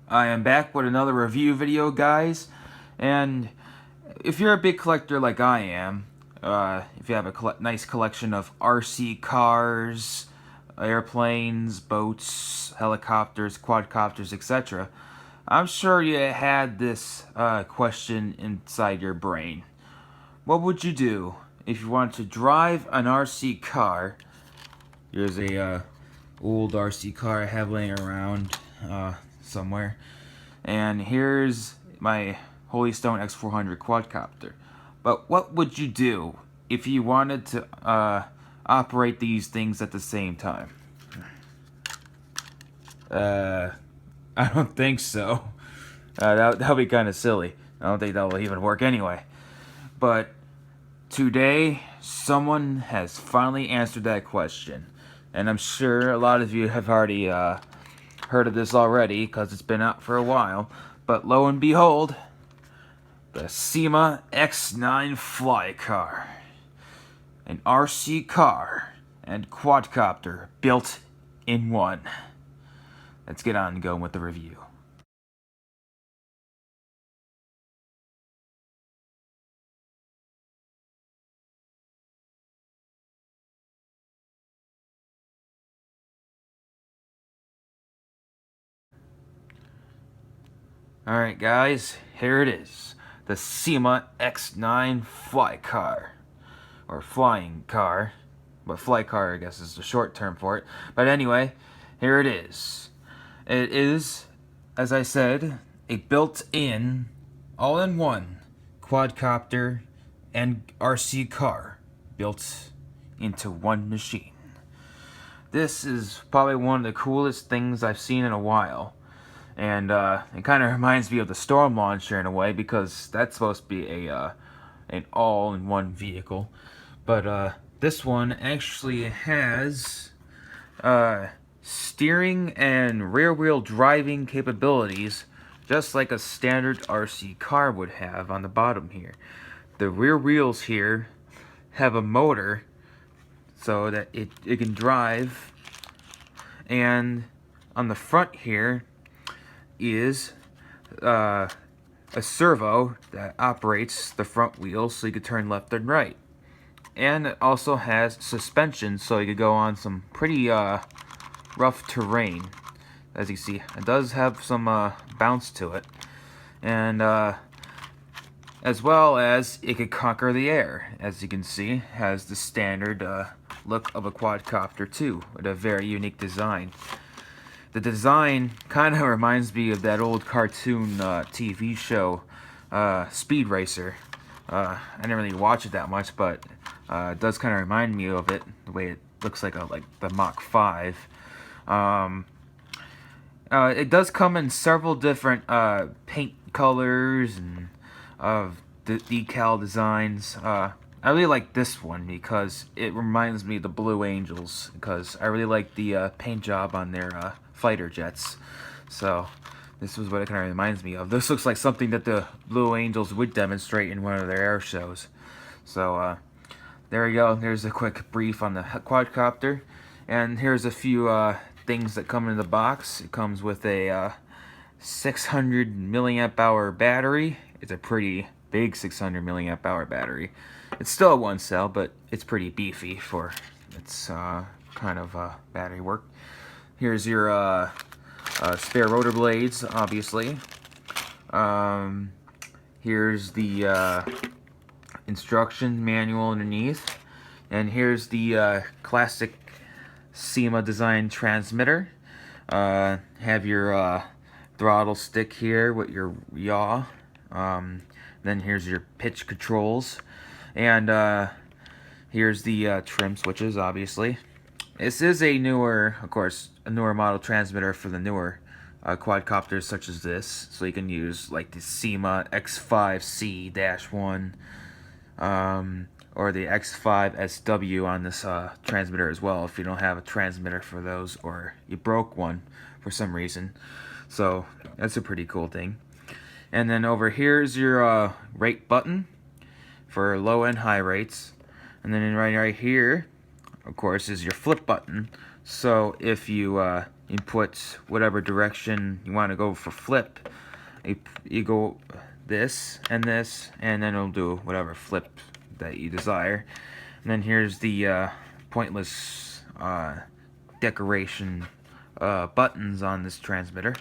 I am back with another review video, guys. And if you're a big collector like I am, if you have a nice collection of RC cars, airplanes, boats, helicopters, quadcopters, etc., I'm sure you had this question inside your brain. What would you do if you wanted to drive an RC car? Here's a old RC car I have laying around somewhere. And here's my Holy Stone X400 quadcopter. But what would you do if you wanted to operate these things at the same time? I don't think so. That'll be kind of silly. I don't think that will even work anyway. But today, someone has finally answered that question. And I'm sure a lot of you have already heard of this already because it's been out for a while. But lo and behold, the Syma X9 FlyCar. An RC car and quadcopter built in one. Let's get on and go with the review. Alright guys, here it is. The Syma X9 FlyCar. Or flying car. But FlyCar I guess is the short term for it. But anyway, here it is. It is, as I said, a built-in, all-in-one quadcopter and RC car built into one machine. This is probably one of the coolest things I've seen in a while. And it kind of reminds me of the Storm Launcher in a way, because that's supposed to be an all-in-one vehicle. But this one actually has steering and rear-wheel driving capabilities, just like a standard RC car would have on the bottom here. The rear wheels here have a motor so that it can drive, and on the front here is a servo that operates the front wheels so you could turn left and right. And it also has suspension so you could go on some pretty rough terrain. As you see, it does have some bounce to it. And as well as it could conquer the air. As you can see, has the standard look of a quadcopter too, with a very unique design. The design kind of reminds me of that old cartoon TV show, Speed Racer. I didn't really watch it that much, but it does kind of remind me of it, the way it looks like the Mach 5. It does come in several different paint colors and decal designs. I really like this one because it reminds me of the Blue Angels, because I really like the paint job on their fighter jets. So this is what it kind of reminds me of. This looks like something that the Blue Angels would demonstrate in one of their air shows. So there you go. There's a quick brief on the quadcopter. And here's a few things that come in the box. It comes with a 600 milliamp hour battery. It's a pretty big 600 milliamp hour battery. It's still a one cell, but it's pretty beefy for its kind of battery work. Here's your spare rotor blades, obviously. Here's the instruction manual underneath. And here's the classic Syma design transmitter. Have your throttle stick here with your yaw. Then here's your pitch controls. And here's the trim switches, obviously. This is a newer, of course, a newer model transmitter for the newer quadcopters such as this. So you can use like the Syma X5C-1 or the X5SW on this transmitter as well, if you don't have a transmitter for those or you broke one for some reason. So that's a pretty cool thing. And then over here is your rate button for low and high rates. And then right here, of course, is your flip button. So if you input whatever direction you want to go for flip. You go this, and then it'll do whatever flip that you desire. And then here's the pointless decoration buttons on this transmitter.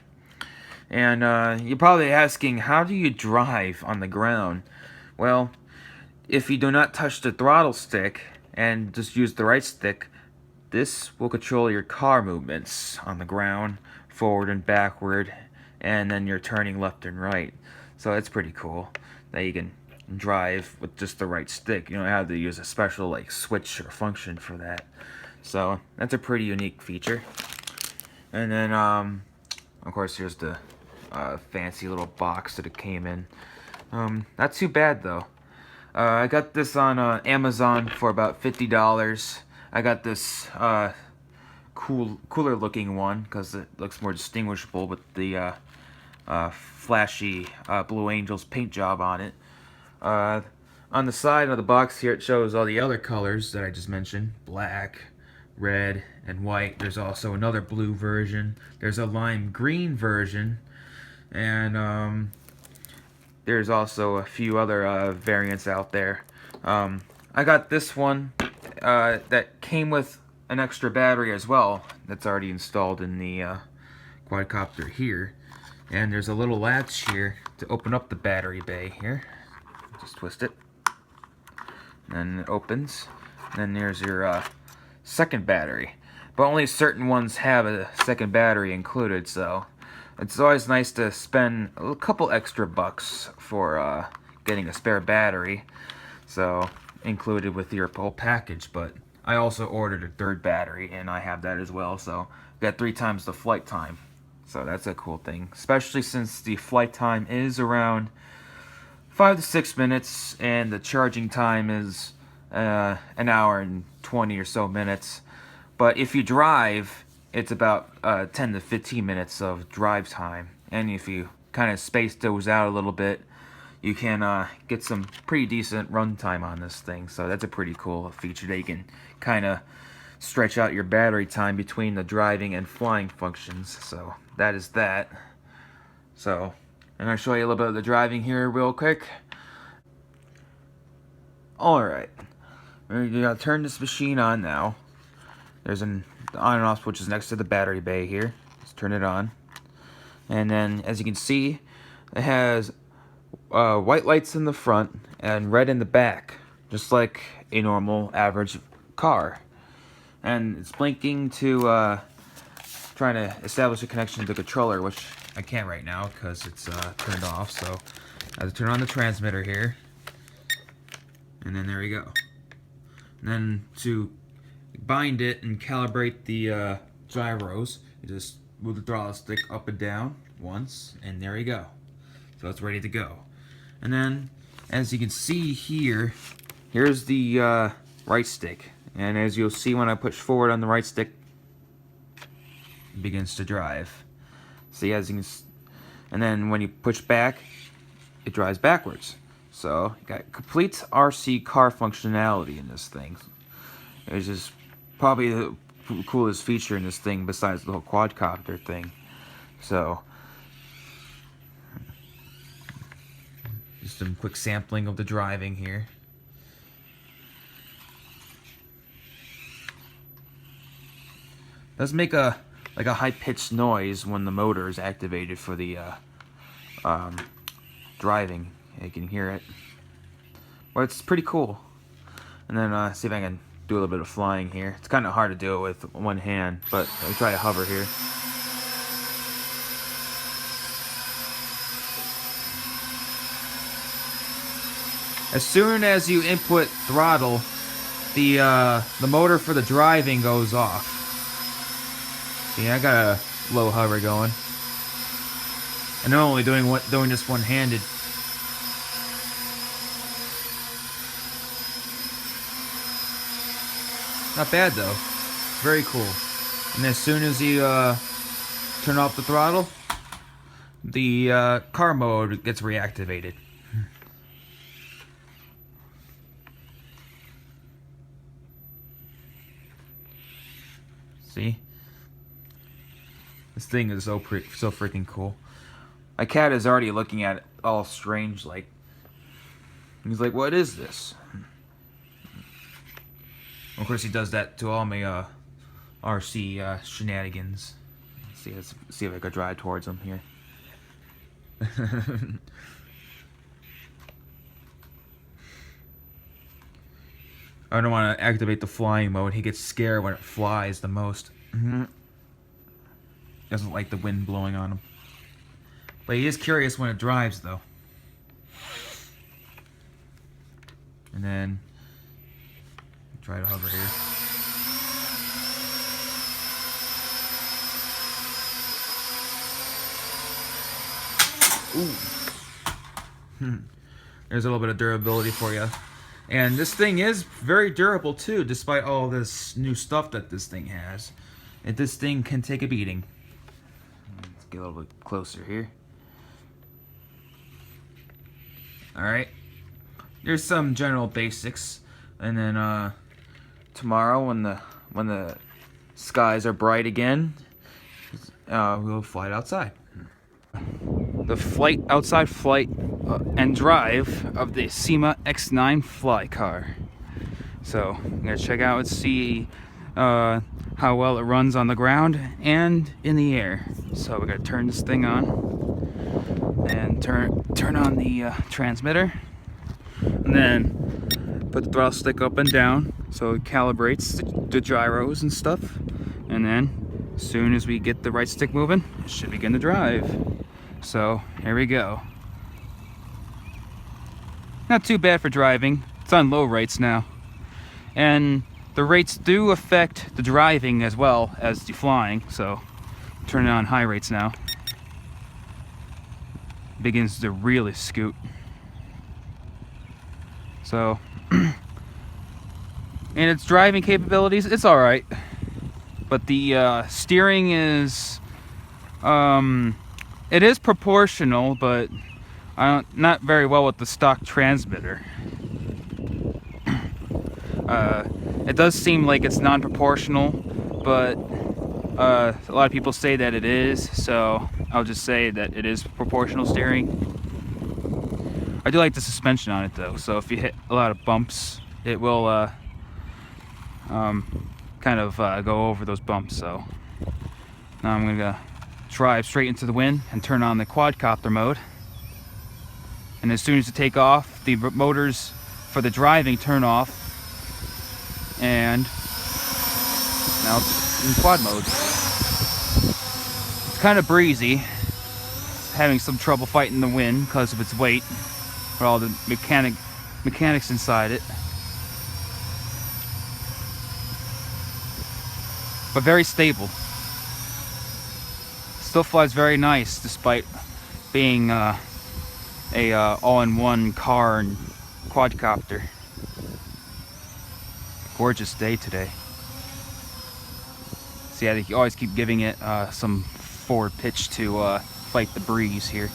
And you're probably asking, how do you drive on the ground? Well, if you do not touch the throttle stick and just use the right stick, this will control your car movements on the ground, forward and backward, and then you're turning left and right. So it's pretty cool that you can drive with just the right stick. You don't have to use a special like switch or function for that. So that's a pretty unique feature. And then of course here's the fancy little box that it came in. Not too bad though. I got this on Amazon for about $50. I got this cooler looking one because it looks more distinguishable with the flashy Blue Angels paint job on it. On the side of the box here, it shows all the other colors that I just mentioned: black, red, and white. There's also another blue version. There's a lime green version, and there's also a few other variants out there. I got this one that came with an extra battery as well that's already installed in the quadcopter here. And there's a little latch here to open up the battery bay here. Just twist it. And it opens. And then there's your second battery. But only certain ones have a second battery included, so it's always nice to spend a couple extra bucks for getting a spare battery, so included with your whole package. But I also ordered a third battery, and I have that as well, so got 3 times the flight time. So that's a cool thing, especially since the flight time is around 5 to 6 minutes, and the charging time is an hour and 20 or so minutes. But if you drive, it's about 10 to 15 minutes of drive time. And if you kind of space those out a little bit, you can get some pretty decent run time on this thing. So that's a pretty cool feature that you can kind of stretch out your battery time between the driving and flying functions. So that is that. So I'm going to show you a little bit of the driving here real quick. Alright, we're going to turn this machine on now. There's an on and off switch is next to the battery bay here. Let's turn it on. And then, as you can see, it has white lights in the front and red in the back, just like a normal average car. And it's blinking to trying to establish a connection to the controller, which I can't right now because it's turned off. So I have to turn on the transmitter here. And then there we go. And then to bind it and calibrate the gyros, you just move the throttle stick up and down once, and there you go. So it's ready to go. And then, as you can see here, here's the right stick. And as you'll see when I push forward on the right stick, it begins to drive. See, as you can, and then when you push back, it drives backwards. So, you got complete RC car functionality in this thing. It's just probably the coolest feature in this thing besides the whole quadcopter thing. So, just some quick sampling of the driving here. It does make a high-pitched noise when the motor is activated for the driving. You can hear it. But it's pretty cool. And then see if I can do a little bit of flying here. It's kind of hard to do it with one hand, but I'll try to hover here. As soon as you input throttle, the motor for the driving goes off. See, I got a low hover going, and I'm only doing this one-handed. Not bad though. Very cool. And as soon as you turn off the throttle, the car mode gets reactivated. See? This thing is so freaking cool. My cat is already looking at it all strange, like. He's like, "What is this?" Of course, he does that to all my RC shenanigans. Let's see if I could drive towards him here. I don't want to activate the flying mode. He gets scared when it flies the most. Doesn't like the wind blowing on him. But he is curious when it drives, though. And then try to hover here. Ooh. There's a little bit of durability for you. And this thing is very durable too, despite all this new stuff that this thing has. This thing can take a beating. Let's get a little bit closer here. Alright. There's some general basics. And then tomorrow when the skies are bright again, we'll fly it outside. The outside flight and drive of the Syma X9 FlyCar. So I'm gonna check out and see how well it runs on the ground and in the air. So we're gonna turn this thing on and turn on the transmitter, and then put the throttle stick up and down so it calibrates the gyros and stuff. And then as soon as we get the right stick moving, it should begin to drive. So here we go. Not too bad for driving. It's on low rates now. And the rates do affect the driving as well as the flying. So turn it on high rates now. Begins to really scoot. So and its driving capabilities, it's alright. But the steering is it is proportional, but not very well with the stock transmitter. It does seem like it's non-proportional, but a lot of people say that it is, so I'll just say that it is proportional steering. I do like the suspension on it though, so if you hit a lot of bumps, it will kind of go over those bumps. So now I'm gonna drive straight into the wind and turn on the quadcopter mode. And as soon as you take off, the motors for the driving turn off, and now it's in quad mode. It's kind of breezy, having some trouble fighting the wind because of its weight, for all the mechanics inside it. But very stable. Still flies very nice despite being a all-in-one car and quadcopter. Gorgeous day today. See, I think you always keep giving it some forward pitch to fight the breeze here.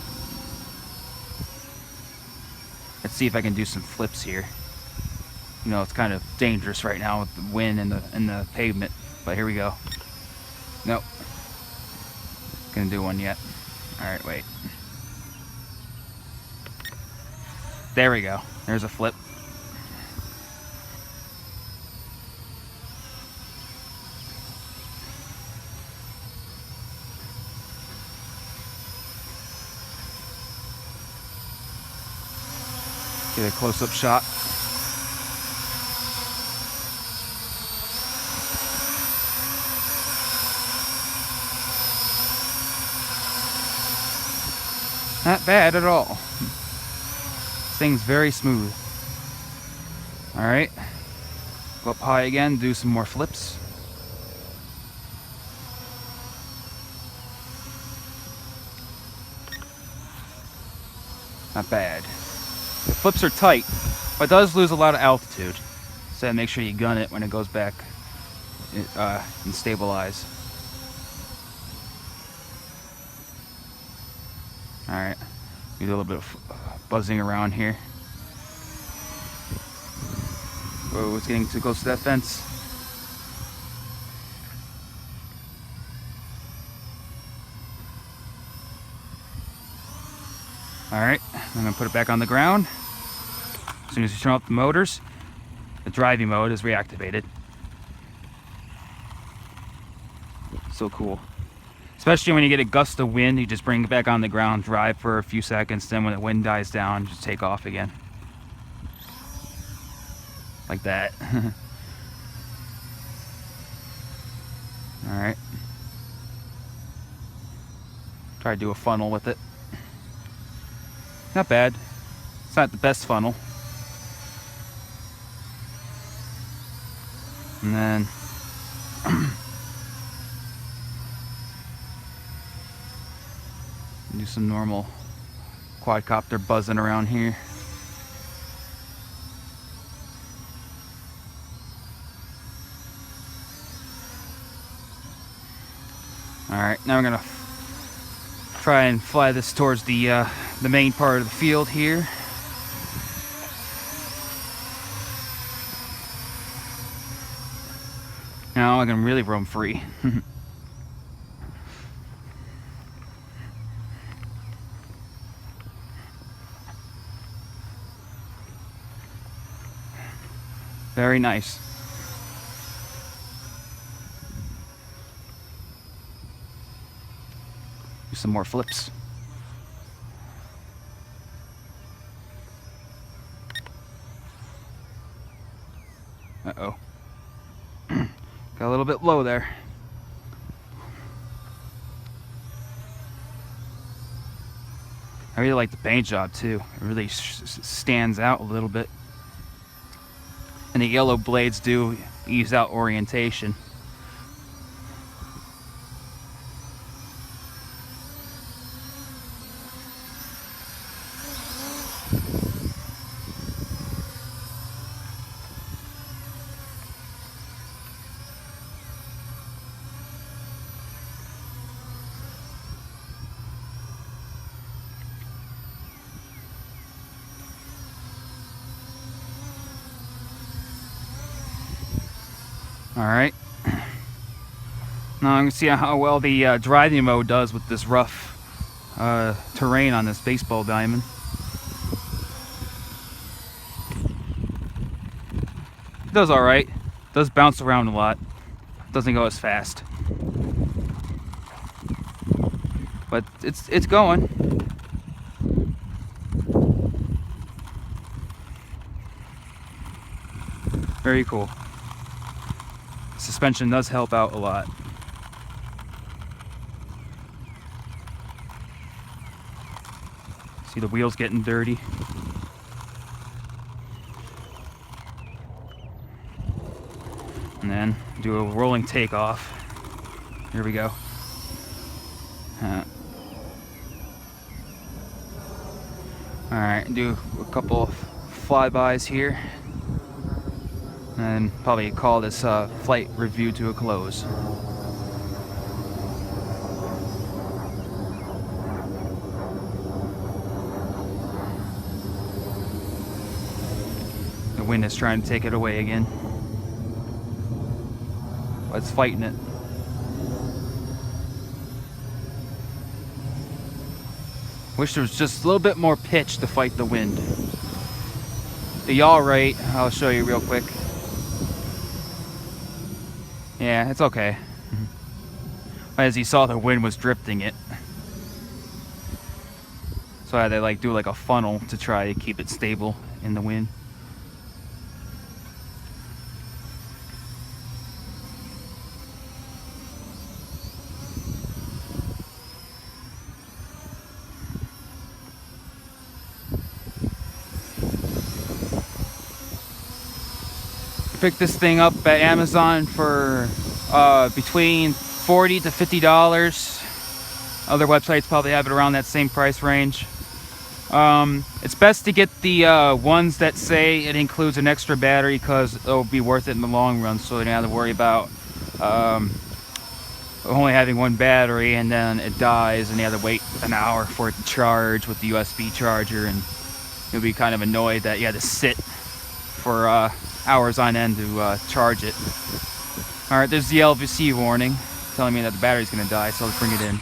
Let's see if I can do some flips here. You know, it's kind of dangerous right now with the wind and the pavement, but here we go. Nope. Gonna do one yet. Alright, wait. There we go. There's a flip. Get a close-up shot. Not bad at all. This thing's very smooth. Alright. Go up high again, do some more flips. Not bad. The flips are tight, but it does lose a lot of altitude. So make sure you gun it when it goes back and stabilize. Alright, do a little bit of buzzing around here. Whoa, it's getting too close to that fence. Alright, I'm going to put it back on the ground. As soon as you turn off the motors, the driving mode is reactivated. So cool. Especially when you get a gust of wind, you just bring it back on the ground, drive for a few seconds, then when the wind dies down, just take off again. Like that. Alright. Try to do a funnel with it. Not bad. It's not the best funnel. And then do some normal quadcopter buzzing around here. Alright, now I'm gonna try and fly this towards the main part of the field here. Now I can really roam free. Very nice. Do some more flips. Uh-oh. Got a little bit low there. I really like the paint job too. It really stands out a little bit. And the yellow blades do ease out orientation. Alright, now I'm going to see how well the driving mode does with this rough terrain on this baseball diamond. It does alright, does bounce around a lot, doesn't go as fast. But it's going. Very cool. Suspension does help out a lot. See the wheels getting dirty. And then do a rolling takeoff. Here we go. Alright, do a couple of flybys here. And probably call this flight review to a close. The wind is trying to take it away again, but it's fighting it. Wish there was just a little bit more pitch to fight the wind. The yaw rate, I'll show you real quick. Yeah, it's okay. As you saw, the wind was drifting it. So I had to do like a funnel to try to keep it stable in the wind. Picked this thing up at Amazon for between $40 to $50. Other websites probably have it around that same price range. It's best to get the ones that say it includes an extra battery, because it'll be worth it in the long run, so you don't have to worry about only having one battery and then it dies and you have to wait an hour for it to charge with the USB charger, and you'll be kind of annoyed that you had to sit for hours on end to charge it. Alright, there's the LVC warning telling me that the battery's gonna die, so let's bring it in.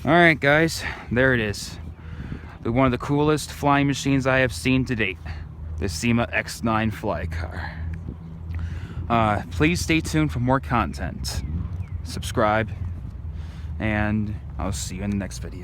Alright guys, there it is. one of the coolest flying machines I have seen to date, the Syma X9 FlyCar. Please stay tuned for more content. Subscribe, and I'll see you in the next video.